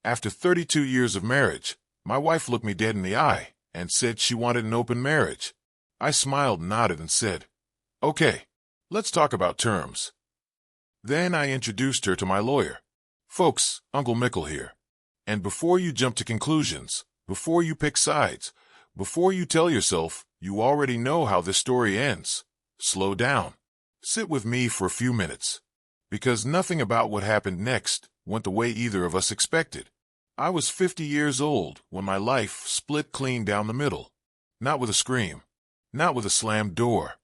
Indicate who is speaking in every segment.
Speaker 1: After 32 years of marriage, my wife looked me dead in the eye and said she wanted an open marriage. I smiled, nodded, and said, "Okay, let's talk about terms." Then I introduced her to my lawyer. "Folks, Uncle Mickle here. And before you jump to conclusions, before you pick sides, before you tell yourself you already know how this story ends, slow down. Sit with me for a few minutes. Because nothing about what happened next went the way either of us expected. I was 50 years old when my life split clean down the middle. Not with a scream, not with a slammed door,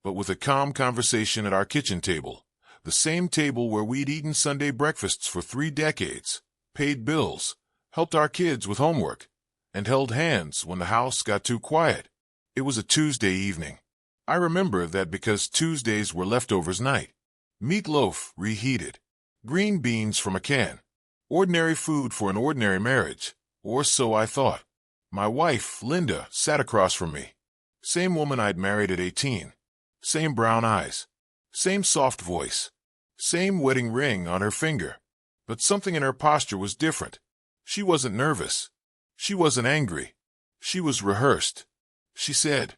Speaker 1: but with a calm conversation at our kitchen table, the same table where we'd eaten Sunday breakfasts for 3 decades, paid bills, helped our kids with homework, and held hands when the house got too quiet. It was a Tuesday evening. I remember that because Tuesdays were leftovers night. Meatloaf reheated, green beans from a can, ordinary food for an ordinary marriage, or so I thought. My wife, Linda, sat across from me. Same woman I'd married at 18. Same brown eyes. Same soft voice. Same wedding ring on her finger. But something in her posture was different. She wasn't nervous. She wasn't angry. She was rehearsed. She said,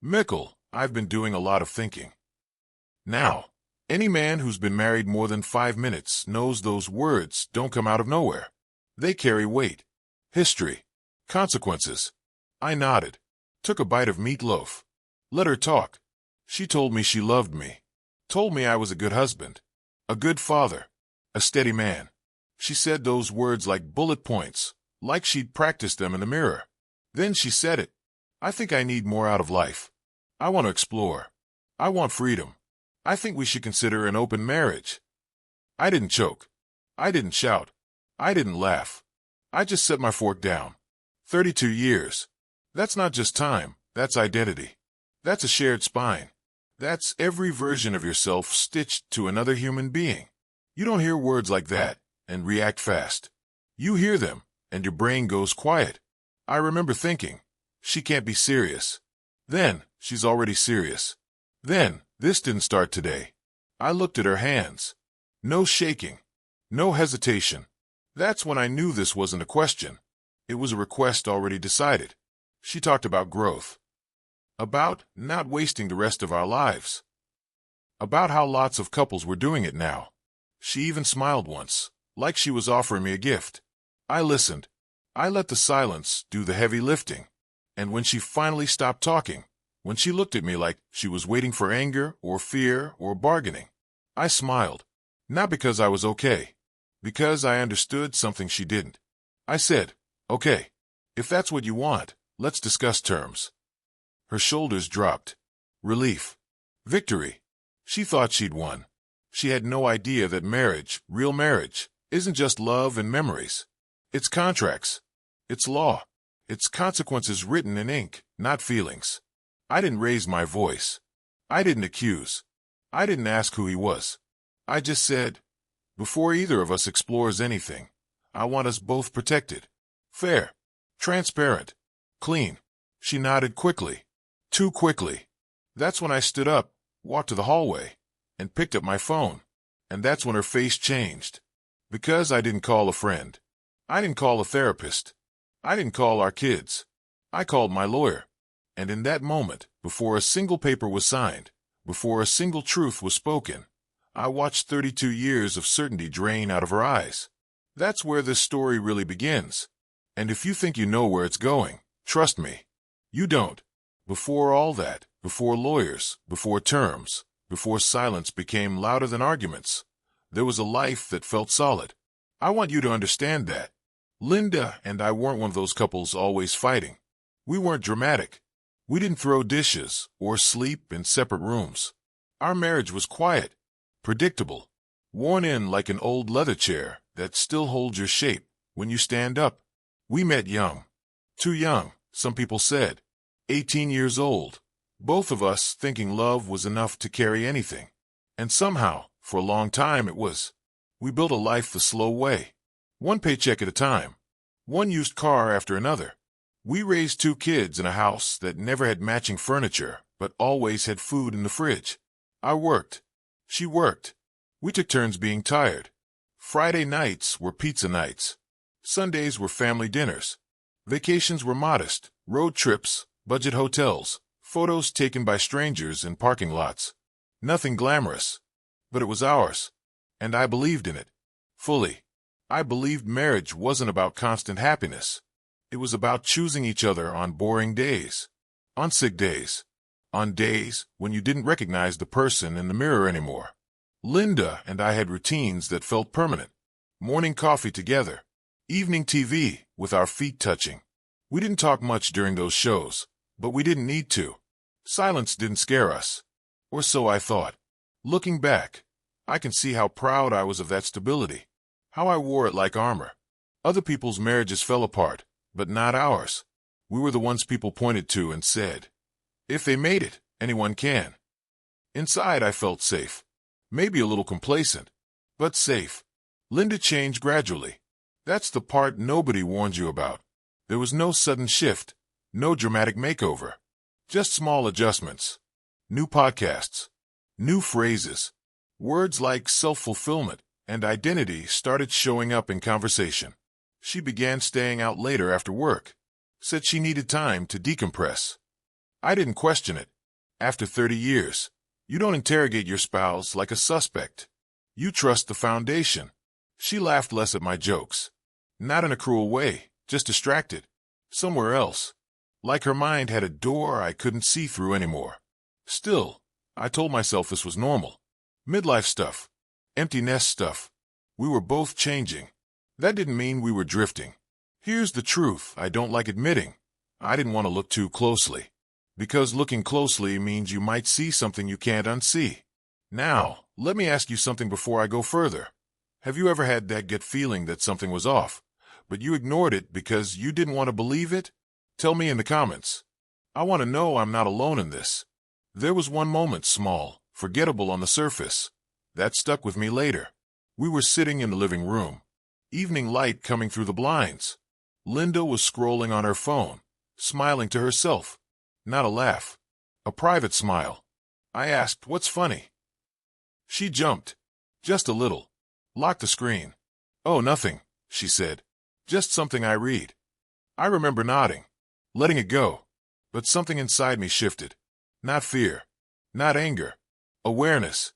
Speaker 1: "Mickle, I've been doing a lot of thinking." Now, any man who's been married more than 5 minutes knows those words don't come out of nowhere. They carry weight, history, consequences. I nodded, took a bite of meatloaf, let her talk. She told me she loved me, told me I was a good husband, a good father, a steady man. She said those words like bullet points, like she'd practiced them in the mirror. Then she said it. "I think I need more out of life. I want to explore. I want freedom. I think we should consider an open marriage." I didn't choke. I didn't shout. I didn't laugh. I just set my fork down. 32 years. That's not just time, that's identity. That's a shared spine. That's every version of yourself stitched to another human being. You don't hear words like that and react fast. You hear them, and your brain goes quiet. I remember thinking, she can't be serious. Then, she's already serious. Then, this didn't start today. I looked at her hands. No shaking. No hesitation. That's when I knew this wasn't a question. It was a request already decided. She talked about growth. About not wasting the rest of our lives. About how lots of couples were doing it now. She even smiled once, like she was offering me a gift. I listened. I let the silence do the heavy lifting. And when she finally stopped talking, when she looked at me like she was waiting for anger or fear or bargaining, I smiled. Not because I was okay. Because I understood something she didn't. I said, "Okay, if that's what you want, let's discuss terms." Her shoulders dropped. Relief. Victory. She thought she'd won. She had no idea that marriage, real marriage, isn't just love and memories. It's contracts. It's law. It's consequences written in ink, not feelings. I didn't raise my voice. I didn't accuse. I didn't ask who he was. I just said, before either of us explores anything, I want us both protected. Fair. Transparent. Clean. She nodded quickly. Too quickly. That's when I stood up, walked to the hallway, and picked up my phone. And that's when her face changed. Because I didn't call a friend. I didn't call a therapist. I didn't call our kids. I called my lawyer. And in that moment, before a single paper was signed, before a single truth was spoken, I watched 32 years of certainty drain out of her eyes. That's where this story really begins. And if you think you know where it's going, trust me, you don't. Before all that, before lawyers, before terms, before silence became louder than arguments, there was a life that felt solid. I want you to understand that. Linda and I weren't one of those couples always fighting. We weren't dramatic. We didn't throw dishes or sleep in separate rooms. Our marriage was quiet, predictable, worn in like an old leather chair that still holds your shape when you stand up. We met young. Too young, some people said. 18 years old. Both of us thinking love was enough to carry anything. And somehow, for a long time it was. We built a life the slow way. One paycheck at a time. One used car after another. We raised 2 kids in a house that never had matching furniture, but always had food in the fridge. I worked. She worked. We took turns being tired. Friday nights were pizza nights. Sundays were family dinners. Vacations were modest, road trips, budget hotels, photos taken by strangers in parking lots. Nothing glamorous. But it was ours. And I believed in it. Fully. I believed marriage wasn't about constant happiness. It was about choosing each other on boring days. On sick days. On days when you didn't recognize the person in the mirror anymore. Linda and I had routines that felt permanent. Morning coffee together. Evening TV with our feet touching. We didn't talk much during those shows, but we didn't need to. Silence didn't scare us. Or so I thought. Looking back, I can see how proud I was of that stability. How I wore it like armor. Other people's marriages fell apart, but not ours. We were the ones people pointed to and said, if they made it, anyone can. Inside I felt safe. Maybe a little complacent, but safe. Linda changed gradually. That's the part nobody warns you about. There was no sudden shift, no dramatic makeover. Just small adjustments. New podcasts. New phrases. Words like self-fulfillment and identity started showing up in conversation. She began staying out later after work. Said she needed time to decompress. I didn't question it. After 30 years, you don't interrogate your spouse like a suspect. You trust the foundation. She laughed less at my jokes. Not in a cruel way, just distracted. Somewhere else. Like her mind had a door I couldn't see through anymore. Still, I told myself this was normal. Midlife stuff. Empty nest stuff. We were both changing. That didn't mean we were drifting. Here's the truth I don't like admitting. I didn't want to look too closely. Because looking closely means you might see something you can't unsee. Now, let me ask you something before I go further. Have you ever had that gut feeling that something was off, but you ignored it because you didn't want to believe it? Tell me in the comments. I want to know I'm not alone in this. There was one moment, small, forgettable on the surface, that stuck with me later. We were sitting in the living room. Evening light coming through the blinds. Linda was scrolling on her phone, smiling to herself. Not a laugh. A private smile. I asked, what's funny? She jumped. Just a little. Locked the screen. Oh, nothing, she said. Just something I read. I remember nodding, letting it go. But something inside me shifted. Not fear. Not anger. Awareness.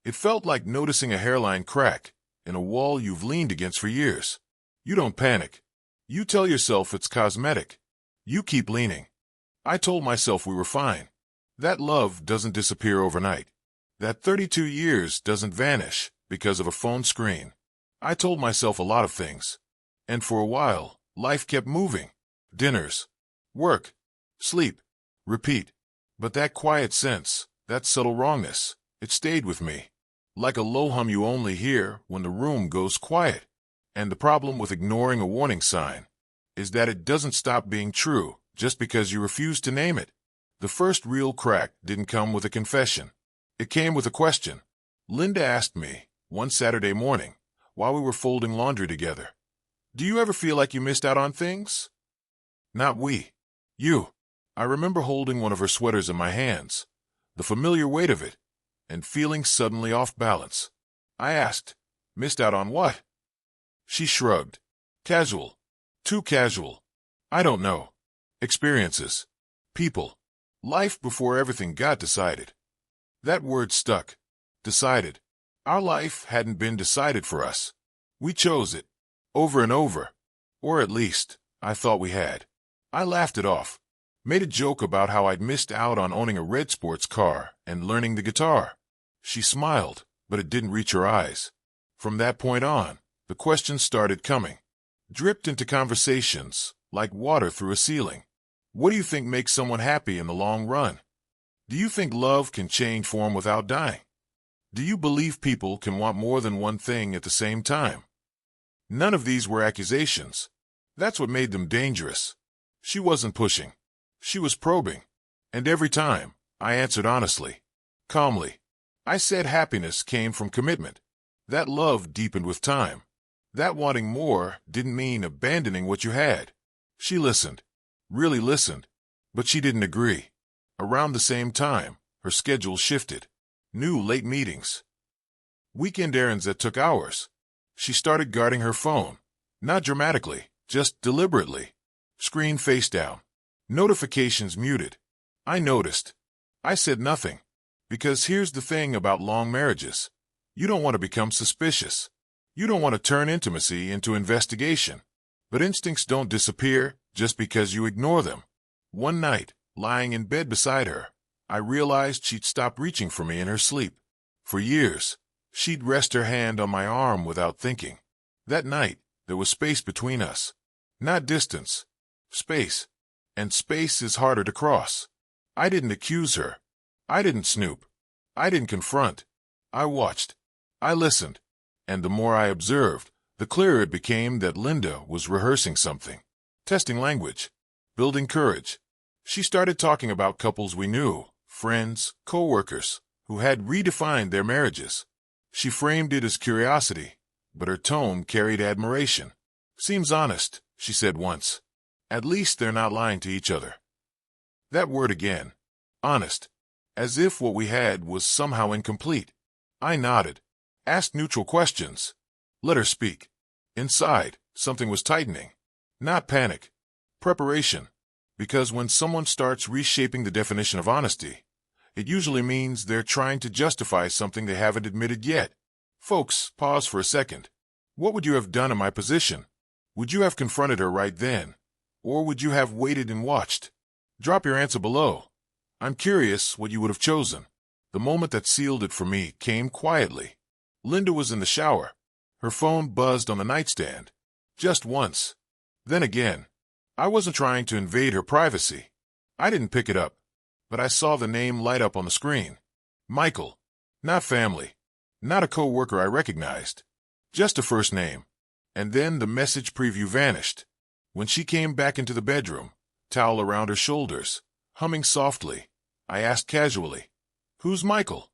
Speaker 1: It felt like noticing a hairline crack in a wall you've leaned against for years. You don't panic. You tell yourself it's cosmetic. You keep leaning. I told myself we were fine. That love doesn't disappear overnight. That 32 years doesn't vanish because of a phone screen. I told myself a lot of things. And for a while, life kept moving. Dinners. Work. Sleep. Repeat. But that quiet sense, that subtle wrongness, it stayed with me. Like a low hum you only hear when the room goes quiet. And the problem with ignoring a warning sign is that it doesn't stop being true just because you refuse to name it. The first real crack didn't come with a confession. It came with a question. Linda asked me, one Saturday morning, while we were folding laundry together, do you ever feel like you missed out on things? Not we. You. I remember holding one of her sweaters in my hands, the familiar weight of it, and feeling suddenly off balance. I asked, missed out on what? She shrugged. Casual. Too casual. I don't know. Experiences. People. Life before everything got decided. That word stuck. Decided. Our life hadn't been decided for us. We chose it. Over and over. Or at least, I thought we had. I laughed it off. Made a joke about how I'd missed out on owning a red sports car and learning the guitar. She smiled, but it didn't reach her eyes. From that point on, the questions started coming. Dripped into conversations, like water through a ceiling. What do you think makes someone happy in the long run? Do you think love can change form without dying? Do you believe people can want more than one thing at the same time? None of these were accusations. That's what made them dangerous. She wasn't pushing. She was probing. And every time, I answered honestly, calmly. I said happiness came from commitment. That love deepened with time. That wanting more didn't mean abandoning what you had. She listened. Really listened. But she didn't agree. Around the same time, her schedule shifted. New late meetings. Weekend errands that took hours. She started guarding her phone. Not dramatically, just deliberately. Screen face down. Notifications muted. I noticed. I said nothing. Because here's the thing about long marriages. You don't want to become suspicious. You don't want to turn intimacy into investigation. But instincts don't disappear just because you ignore them. One night, lying in bed beside her, I realized she'd stopped reaching for me in her sleep. For years, she'd rest her hand on my arm without thinking. That night, there was space between us. Not distance. Space. And space is harder to cross. I didn't accuse her. I didn't snoop. I didn't confront. I watched. I listened. And the more I observed, the clearer it became that Linda was rehearsing something. Testing language. Building courage. She started talking about couples we knew, friends, co-workers, who had redefined their marriages. She framed it as curiosity, but her tone carried admiration. Seems honest, she said once. At least they're not lying to each other. That word again. Honest. As if what we had was somehow incomplete. I nodded. Asked neutral questions. Let her speak. Inside, something was tightening. Not panic. Preparation. Because when someone starts reshaping the definition of honesty, it usually means they're trying to justify something they haven't admitted yet. Folks, pause for a second. What would you have done in my position? Would you have confronted her right then? Or would you have waited and watched? Drop your answer below. I'm curious what you would have chosen. The moment that sealed it for me came quietly. Linda was in the shower. Her phone buzzed on the nightstand. Just once. Then again. I wasn't trying to invade her privacy. I didn't pick it up. But I saw the name light up on the screen. Michael. Not family. Not a co-worker I recognized. Just a first name. And then the message preview vanished. When she came back into the bedroom, towel around her shoulders, humming softly, I asked casually, "Who's Michael?"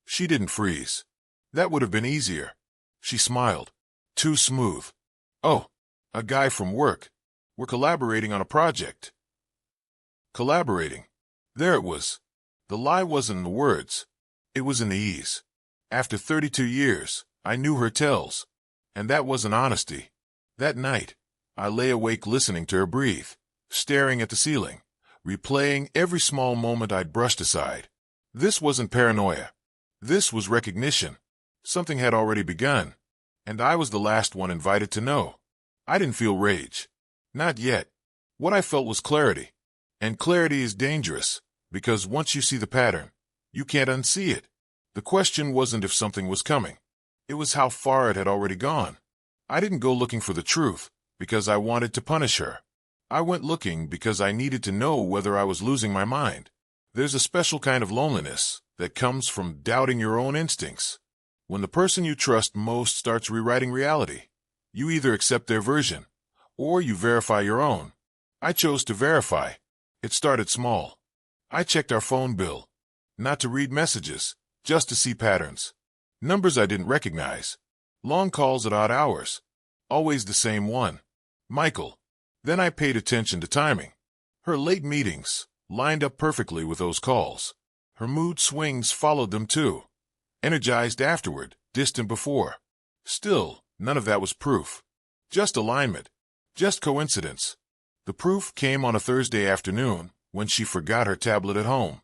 Speaker 1: She didn't freeze. That would have been easier. She smiled. Too smooth. "Oh, a guy from work. We're collaborating on a project." Collaborating. There it was. The lie wasn't in the words. It was in the ease. After 32 years, I knew her tells. And that wasn't honesty. That night, I lay awake listening to her breathe, staring at the ceiling, replaying every small moment I'd brushed aside. This wasn't paranoia. This was recognition. Something had already begun, and I was the last one invited to know. I didn't feel rage. Not yet. What I felt was clarity. And clarity is dangerous, because once you see the pattern, you can't unsee it. The question wasn't if something was coming. It was how far it had already gone. I didn't go looking for the truth, because I wanted to punish her. I went looking because I needed to know whether I was losing my mind. There's a special kind of loneliness that comes from doubting your own instincts. When the person you trust most starts rewriting reality, you either accept their version, or you verify your own. I chose to verify. It started small. I checked our phone bill. Not to read messages, just to see patterns. Numbers I didn't recognize. Long calls at odd hours. Always the same one. Michael. Then I paid attention to timing. Her late meetings lined up perfectly with those calls. Her mood swings followed them too. Energized afterward, distant before. Still, none of that was proof. Just alignment. Just coincidence. The proof came on a Thursday afternoon when she forgot her tablet at home.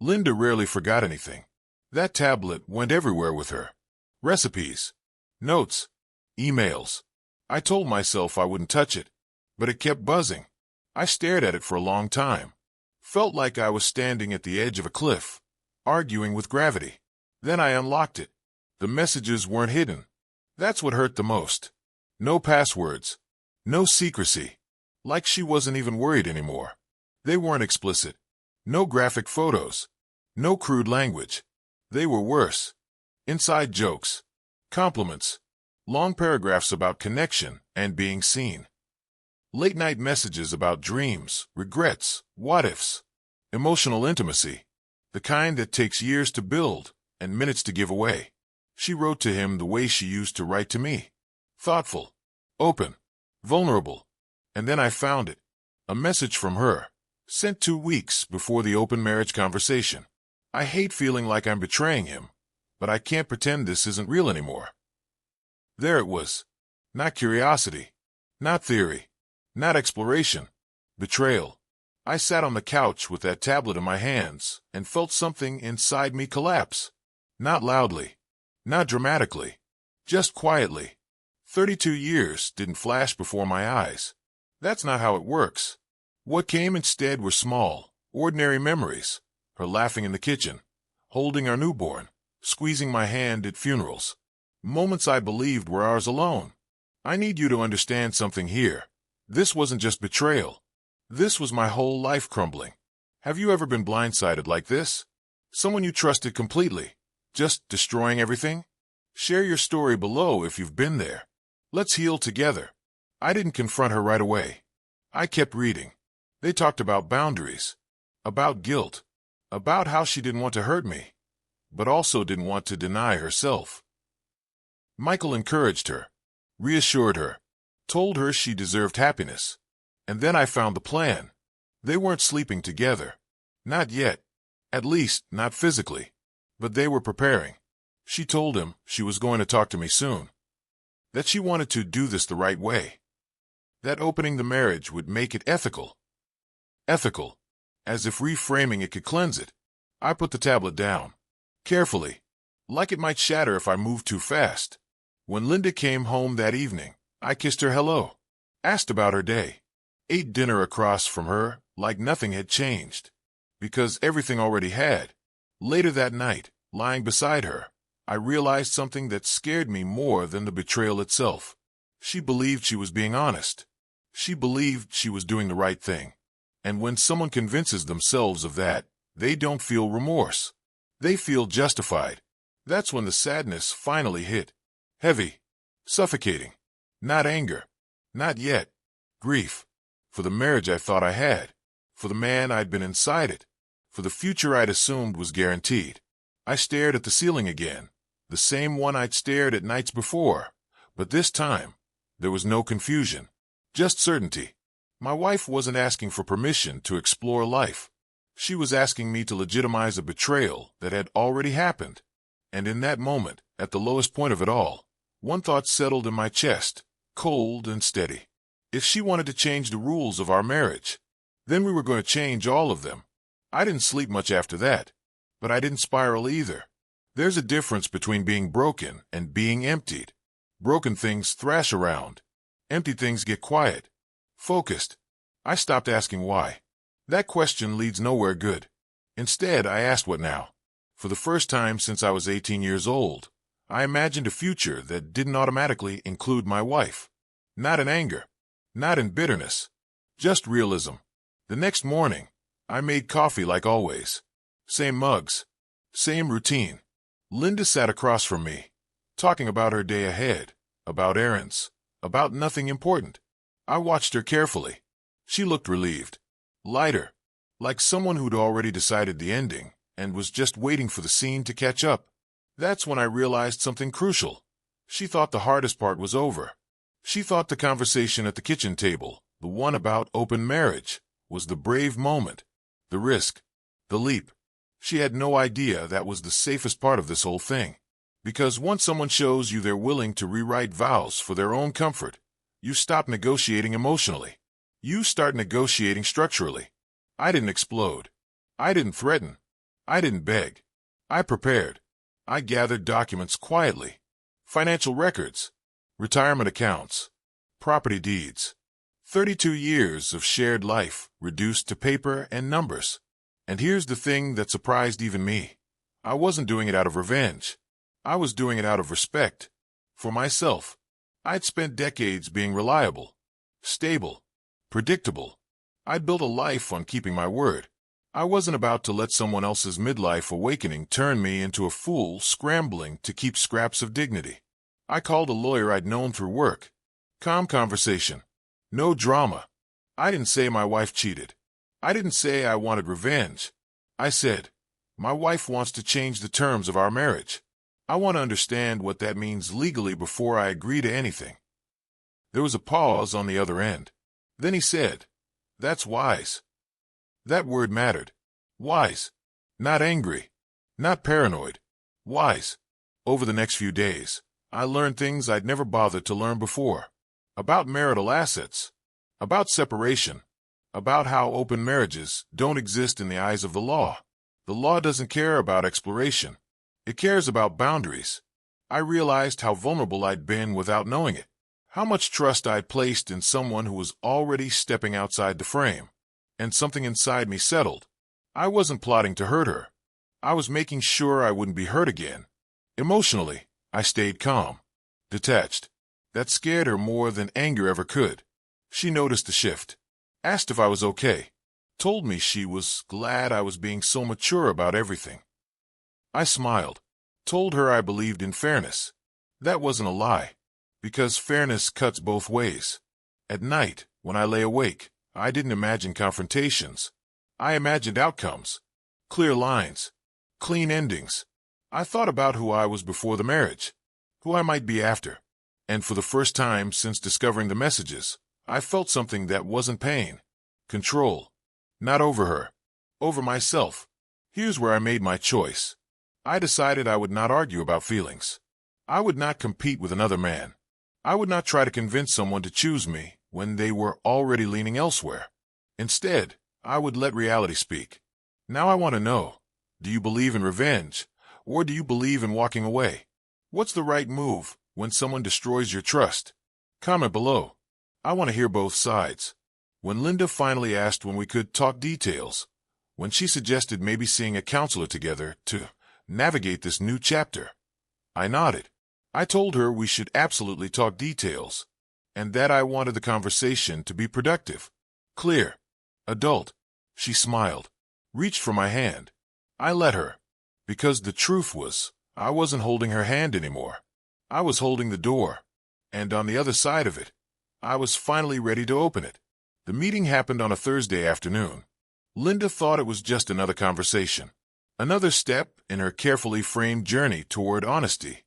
Speaker 1: Linda rarely forgot anything. That tablet went everywhere with her. Recipes. Notes. Emails. I told myself I wouldn't touch it, but it kept buzzing. I stared at it for a long time. Felt like I was standing at the edge of a cliff, arguing with gravity. Then I unlocked it. The messages weren't hidden. That's what hurt the most. No passwords. No secrecy. Like she wasn't even worried anymore. They weren't explicit. No graphic photos. No crude language. They were worse. Inside jokes. Compliments. Long paragraphs about connection and being seen. Late-night messages about dreams, regrets, what-ifs. Emotional intimacy. The kind that takes years to build and minutes to give away. She wrote to him the way she used to write to me. Thoughtful. Open. Vulnerable. And then I found it. A message from her. Sent 2 weeks before the open marriage conversation. I hate feeling like I'm betraying him, but I can't pretend this isn't real anymore. There it was. Not curiosity. Not theory. Not exploration. Betrayal. I sat on the couch with that tablet in my hands and felt something inside me collapse. Not loudly. Not dramatically. Just quietly. 32 years didn't flash before my eyes. That's not how it works. What came instead were small, ordinary memories. Her laughing in the kitchen, holding our newborn, squeezing my hand at funerals. Moments I believed were ours alone. I need you to understand something here. This wasn't just betrayal. This was my whole life crumbling. Have you ever been blindsided like this? Someone you trusted completely, just destroying everything? Share your story below if you've been there. Let's heal together. I didn't confront her right away. I kept reading. They talked about boundaries, about guilt, about how she didn't want to hurt me, but also didn't want to deny herself. Michael encouraged her, reassured her, told her she deserved happiness. And then I found the plan. They weren't sleeping together. Not yet. At least, not physically. But they were preparing. She told him she was going to talk to me soon. That she wanted to do this the right way. That opening the marriage would make it ethical. Ethical. As if reframing it could cleanse it. I put the tablet down. Carefully. Like it might shatter if I moved too fast. When Linda came home that evening, I kissed her hello. Asked about her day. Ate dinner across from her like nothing had changed. Because everything already had. Later that night, lying beside her, I realized something that scared me more than the betrayal itself. She believed she was being honest. She believed she was doing the right thing. And when someone convinces themselves of that, they don't feel remorse. They feel justified. That's when the sadness finally hit. Heavy. Suffocating. Not anger. Not yet. Grief. For the marriage I thought I had. For the man I'd been inside it. For the future I'd assumed was guaranteed. I stared at the ceiling again. The same one I'd stared at nights before. But this time, there was no confusion. Just certainty. My wife wasn't asking for permission to explore life. She was asking me to legitimize a betrayal that had already happened. And in that moment, at the lowest point of it all, one thought settled in my chest, cold and steady. If she wanted to change the rules of our marriage, then we were going to change all of them. I didn't sleep much after that, but I didn't spiral either. There's a difference between being broken and being emptied. Broken things thrash around. Empty things get quiet, focused. I stopped asking why. That question leads nowhere good. Instead, I asked what now. For the first time since I was 18 years old, I imagined a future that didn't automatically include my wife. Not in anger. Not in bitterness. Just realism. The next morning, I made coffee like always. Same mugs. Same routine. Linda sat across from me, talking about her day ahead, about errands, about nothing important. I watched her carefully. She looked relieved. Lighter. Like someone who'd already decided the ending and was just waiting for the scene to catch up. That's when I realized something crucial. She thought the hardest part was over. She thought the conversation at the kitchen table, the one about open marriage, was the brave moment, the risk, the leap. She had no idea that was the safest part of this whole thing. Because once someone shows you they're willing to rewrite vows for their own comfort, you stop negotiating emotionally. You start negotiating structurally. I didn't explode. I didn't threaten. I didn't beg. I prepared. I gathered documents quietly. Financial records. Retirement accounts, property deeds, 32 years of shared life reduced to paper and numbers. And here's the thing that surprised even me. I wasn't doing it out of revenge. I was doing it out of respect. For myself. I'd spent decades being reliable, stable, predictable. I'd built a life on keeping my word. I wasn't about to let someone else's midlife awakening turn me into a fool scrambling to keep scraps of dignity. I called a lawyer I'd known through work. Calm conversation. No drama. I didn't say my wife cheated. I didn't say I wanted revenge. I said, my wife wants to change the terms of our marriage. I want to understand what that means legally before I agree to anything. There was a pause on the other end. Then he said, that's wise. That word mattered. Wise. Not angry. Not paranoid. Wise. Over the next few days, I learned things I'd never bothered to learn before. about marital assets, about separation, about how open marriages don't exist in the eyes of the law. The law doesn't care about exploration. It cares about boundaries. I realized how vulnerable I'd been without knowing it, how much trust I'd placed in someone who was already stepping outside the frame. And something inside me settled. I wasn't plotting to hurt her. I was making sure I wouldn't be hurt again. Emotionally, I stayed calm, detached. That scared her more than anger ever could. She noticed the shift, asked if I was okay, told me she was glad I was being so mature about everything. I smiled, told her I believed in fairness. That wasn't a lie, because fairness cuts both ways. At night, when I lay awake, I didn't imagine confrontations. I imagined outcomes, clear lines, clean endings. I thought about who I was before the marriage, who I might be after. And for the first time since discovering the messages, I felt something that wasn't pain. Control. Not over her. Over myself. Here's where I made my choice. I decided I would not argue about feelings. I would not compete with another man. I would not try to convince someone to choose me when they were already leaning elsewhere. Instead, I would let reality speak. Now I want to know, do you believe in revenge, or do you believe in walking away? What's the right move when someone destroys your trust? Comment below. I want to hear both sides. When Linda finally asked when we could talk details, when she suggested maybe seeing a counselor together to navigate this new chapter, I nodded. I told her we should absolutely talk details, and that I wanted the conversation to be productive, clear, adult. She smiled, reached for my hand. I let her, because the truth was, I wasn't holding her hand anymore. I was holding the door, and on the other side of it, I was finally ready to open it. The meeting happened on a Thursday afternoon. Linda thought it was just another conversation, another step in her carefully framed journey toward honesty.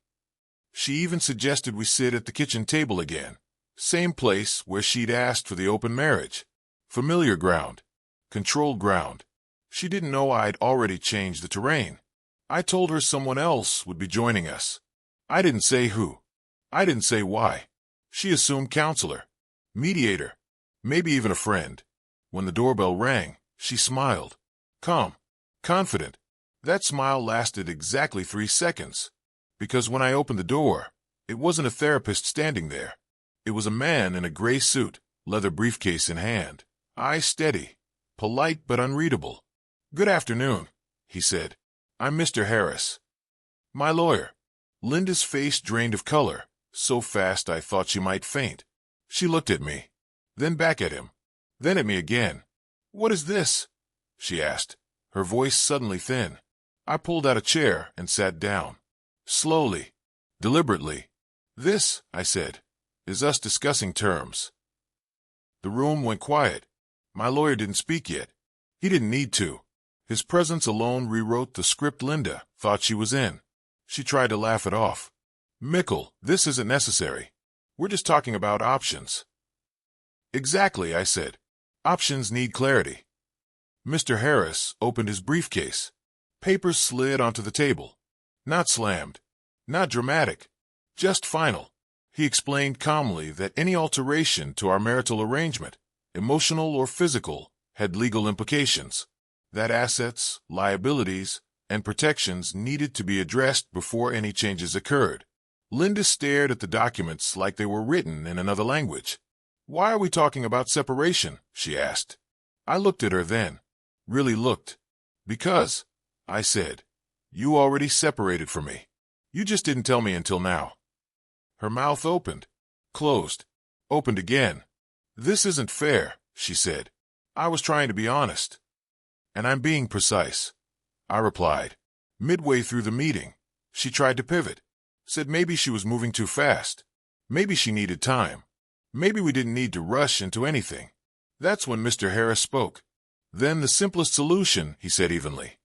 Speaker 1: She even suggested we sit at the kitchen table again, same place where she'd asked for the open marriage. Familiar ground, controlled ground. She didn't know I'd already changed the terrain. I told her someone else would be joining us. I didn't say who. I didn't say why. She assumed counselor, mediator, maybe even a friend. When the doorbell rang, she smiled. Calm, confident. That smile lasted exactly 3 seconds. Because when I opened the door, it wasn't a therapist standing there. It was a man in a gray suit, leather briefcase in hand, eyes steady, polite but unreadable. Good afternoon, he said. I'm Mr. Harris. My lawyer. Linda's face drained of color, so fast I thought she might faint. She looked at me, then back at him, then at me again. What is this? She asked, her voice suddenly thin. I pulled out a chair and sat down. Slowly, deliberately. This, I said, is us discussing terms. The room went quiet. My lawyer didn't speak yet. He didn't need to. His presence alone rewrote the script Linda thought she was in. She tried to laugh it off. Mickle, this isn't necessary. We're just talking about options. Exactly, I said. Options need clarity. Mr. Harris opened his briefcase. Papers slid onto the table. Not slammed. Not dramatic. Just final. He explained calmly that any alteration to our marital arrangement, emotional or physical, had legal implications. That assets, liabilities, and protections needed to be addressed before any changes occurred. Linda stared at the documents like they were written in another language. Why are we talking about separation? She asked. I looked at her then. Really looked. Because, I said, you already separated from me. You just didn't tell me until now. Her mouth opened, closed, opened again. This isn't fair, she said. I was trying to be honest. And I'm being precise, I replied. Midway through the meeting, she tried to pivot, said maybe she was moving too fast. Maybe she needed time. Maybe we didn't need to rush into anything. That's when Mr. Harris spoke. Then the simplest solution, he said evenly,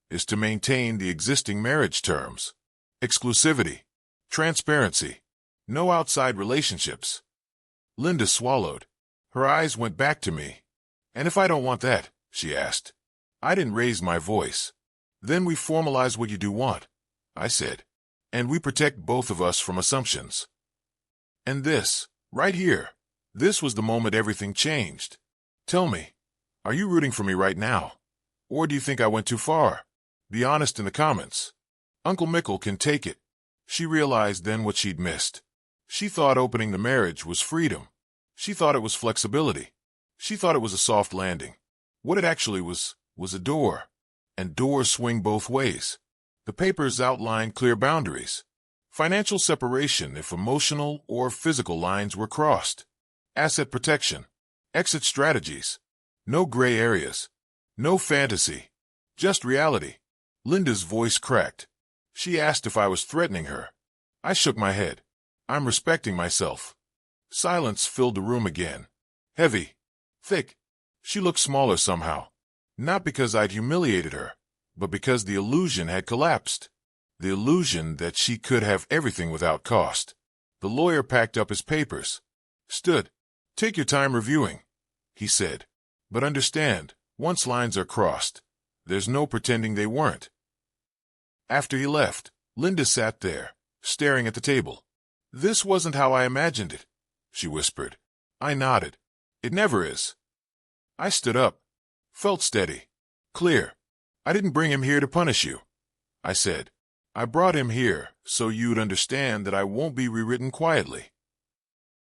Speaker 1: is to maintain the existing marriage terms. Exclusivity. Transparency. No outside relationships. Linda swallowed. Her eyes went back to me. And if I don't want that, she asked. I didn't raise my voice. Then we formalize what you do want, I said. And we protect both of us from assumptions. And this, Right here. This was the moment everything changed. Tell me, are you rooting for me right now? Or do you think I went too far? Be honest in the comments. Uncle Mickle can take it. She realized then what she'd missed. She thought opening the marriage was freedom. She thought it was flexibility. She thought it was a soft landing. What it actually was a door. And doors swing both ways. The papers outlined clear boundaries. Financial separation if emotional or physical lines were crossed. Asset protection. Exit strategies. No gray areas. No fantasy. Just reality. Linda's voice cracked. She asked if I was threatening her. I shook my head. I'm respecting myself. Silence filled the room again. Heavy. Thick. She looked smaller somehow. Not because I'd humiliated her, but because the illusion had collapsed. The illusion that she could have everything without cost. The lawyer packed up his papers. Stood. Take your time reviewing, he said. But understand, once lines are crossed, there's no pretending they weren't. After he left, Linda sat there, staring at the table. This wasn't how I imagined it, she whispered. I nodded. It never is. I stood up. Felt steady. Clear. I didn't bring him here to punish you, I said. I brought him here so you'd understand that I won't be rewritten quietly.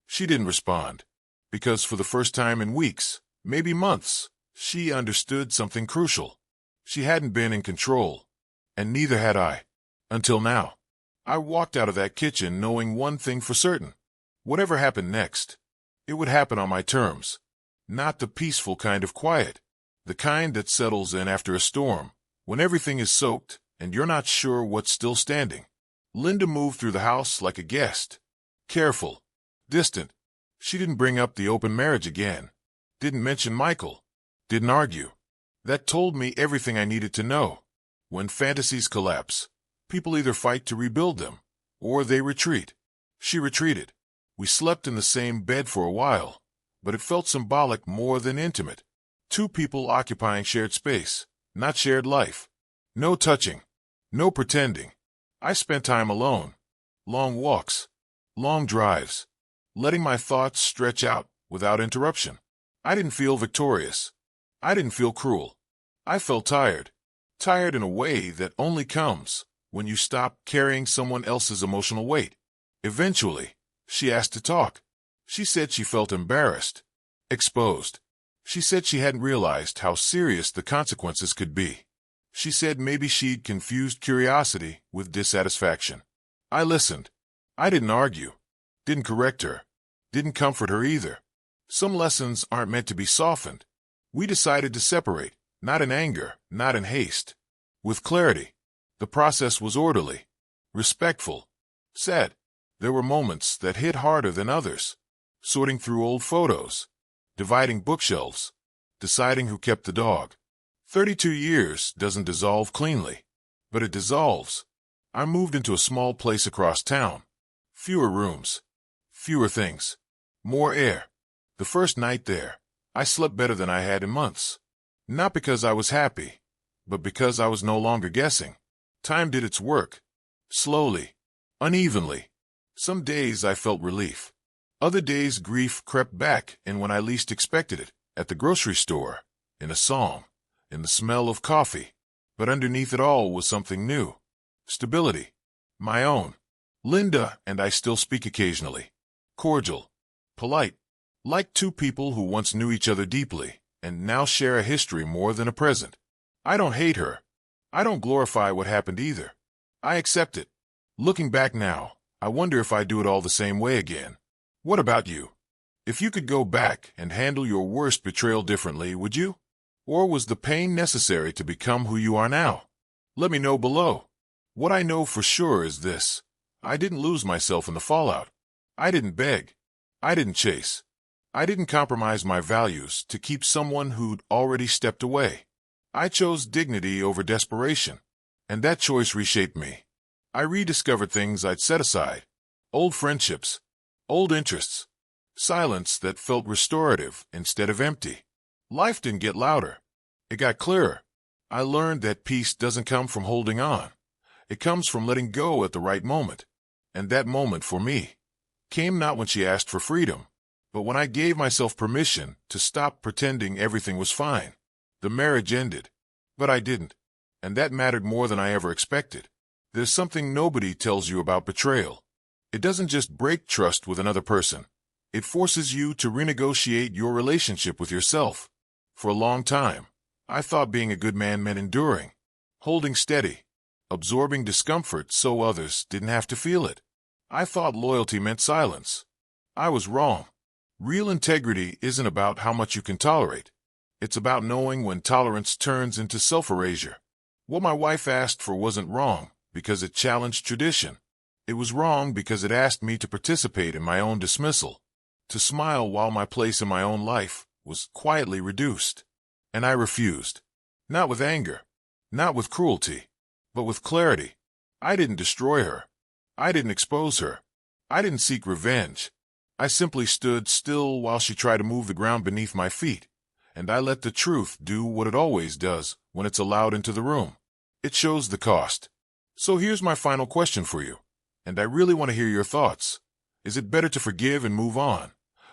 Speaker 1: She didn't respond, because for the first time in weeks, maybe months, she understood something crucial. She hadn't been in control, and neither had I. Until now. I walked out of that kitchen knowing one thing for certain. Whatever happened next, it would happen on my terms. Not the peaceful kind of quiet. The kind that settles in after a storm, when everything is soaked and you're not sure what's still standing. Linda moved through the house like a guest. Careful. Distant. She didn't bring up the open marriage again. Didn't mention Michael. Didn't argue. That told me everything I needed to know. When fantasies collapse, people either fight to rebuild them, or they retreat. She retreated. We slept in the same bed for a while, but it felt symbolic more than intimate. Two people occupying shared space, not shared life. No touching. No pretending. I spent time alone. Long walks. Long drives. Letting my thoughts stretch out without interruption. I didn't feel victorious. I didn't feel cruel. I felt tired. Tired in a way that only comes when you stop carrying someone else's emotional weight. Eventually, she asked to talk. She said she felt embarrassed. Exposed. She said she hadn't realized how serious the consequences could be. She said maybe she'd confused curiosity with dissatisfaction. I listened. I didn't argue. Didn't correct her. Didn't comfort her either. Some lessons aren't meant to be softened. We decided to separate, not in anger, not in haste. With clarity. The process was orderly. Respectful. Sad. There were moments that hit harder than others. Sorting through old photos. Dividing bookshelves. Deciding who kept the dog. 32 years doesn't dissolve cleanly, but it dissolves. I moved into a small place across town. Fewer rooms. Fewer things. More air. The first night there, I slept better than I had in months. Not because I was happy, but because I was no longer guessing. Time did its work. Slowly. Unevenly. Some days I felt relief. Other days grief crept back, and when I least expected it, at the grocery store, in a song, in the smell of coffee. But underneath it all was something new. Stability. My own. Linda and I still speak occasionally. Cordial. Polite. Like two people who once knew each other deeply, and now share a history more than a present. I don't hate her. I don't glorify what happened either. I accept it. Looking back now, I wonder if I'd do it all the same way again. What about you? If you could go back and handle your worst betrayal differently, would you? Or was the pain necessary to become who you are now? Let me know below. What I know for sure is this. I didn't lose myself in the fallout. I didn't beg. I didn't chase. I didn't compromise my values to keep someone who'd already stepped away. I chose dignity over desperation, and that choice reshaped me. I rediscovered things I'd set aside. Old friendships. Old interests. Silence that felt restorative instead of empty. Life didn't get louder. It got clearer. I learned that peace doesn't come from holding on. It comes from letting go at the right moment. And that moment for me, came not when she asked for freedom, but when I gave myself permission to stop pretending everything was fine. The marriage ended, but I didn't, and that mattered more than I ever expected. There's something nobody tells you about betrayal. It doesn't just break trust with another person. It forces you to renegotiate your relationship with yourself. For a long time, I thought being a good man meant enduring, holding steady, absorbing discomfort so others didn't have to feel it. I thought loyalty meant silence. I was wrong. Real integrity isn't about how much you can tolerate. It's about knowing when tolerance turns into self-erasure. What my wife asked for wasn't wrong because it challenged tradition. It was wrong because it asked me to participate in my own dismissal, to smile while my place in my own life was quietly reduced. And I refused. Not with anger, not with cruelty, but with clarity. I didn't destroy her. I didn't expose her. I didn't seek revenge. I simply stood still while she tried to move the ground beneath my feet, and I let the truth do what it always does when it's allowed into the room. It shows the cost. So here's my final question for you, and I really want to hear your thoughts. Is it better to forgive and move on,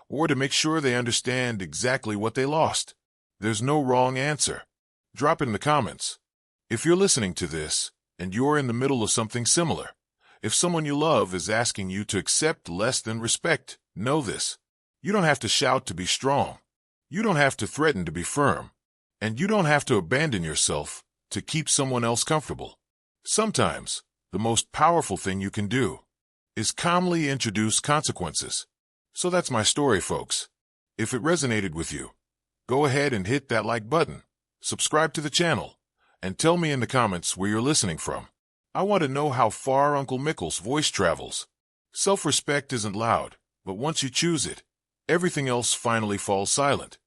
Speaker 1: or to make sure they understand exactly what they lost? There's no wrong answer. Drop it in the comments. If you're listening to this, and you're in the middle of something similar, if someone you love is asking you to accept less than respect, know this. You don't have to shout to be strong. You don't have to threaten to be firm. And you don't have to abandon yourself to keep someone else comfortable. Sometimes, the most powerful thing you can do is calmly introduce consequences. So that's my story, folks. If it resonated with you, go ahead and hit that like button, subscribe to the channel, and tell me in the comments where you're listening from. I want to know how far Uncle Mickle's voice travels. Self-respect isn't loud, but once you choose it, everything else finally falls silent.